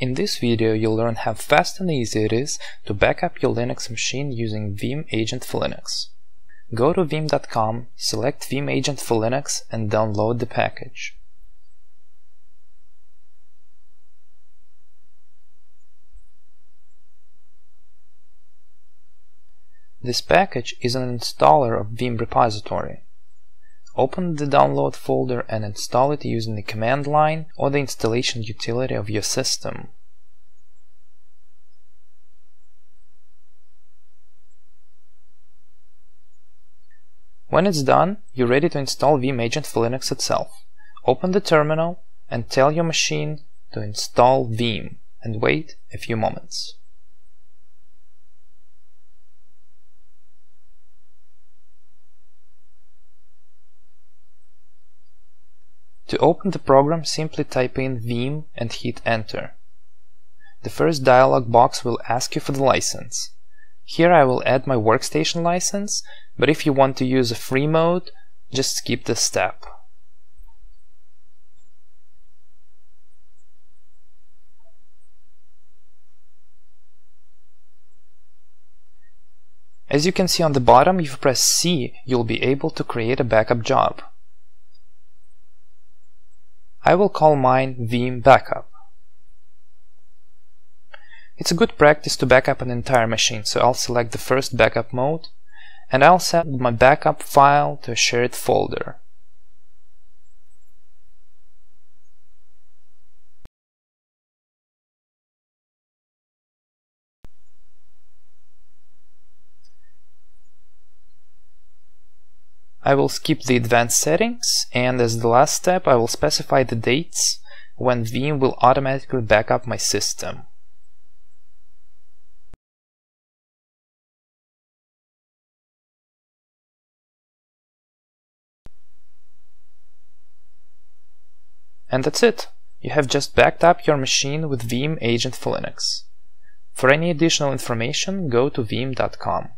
In this video you'll learn how fast and easy it is to back up your Linux machine using Veeam Agent for Linux. Go to veeam.com, select Veeam Agent for Linux and download the package. This package is an installer of Veeam repository. Open the download folder and install it using the command line or the installation utility of your system. When it's done, you're ready to install Veeam Agent for Linux itself. Open the terminal and tell your machine to install Veeam and wait a few moments. To open the program, simply type in Veeam and hit Enter. The first dialog box will ask you for the license. Here I will add my workstation license, but if you want to use a free mode, just skip this step. As you can see on the bottom, if you press C, you'll be able to create a backup job. I will call mine Veeam Backup. It's a good practice to back up an entire machine, so I'll select the first backup mode and I'll set my backup file to a shared folder. I will skip the advanced settings, and as the last step I will specify the dates when Veeam will automatically back up my system. And that's it! You have just backed up your machine with Veeam Agent for Linux. For any additional information, go to veeam.com.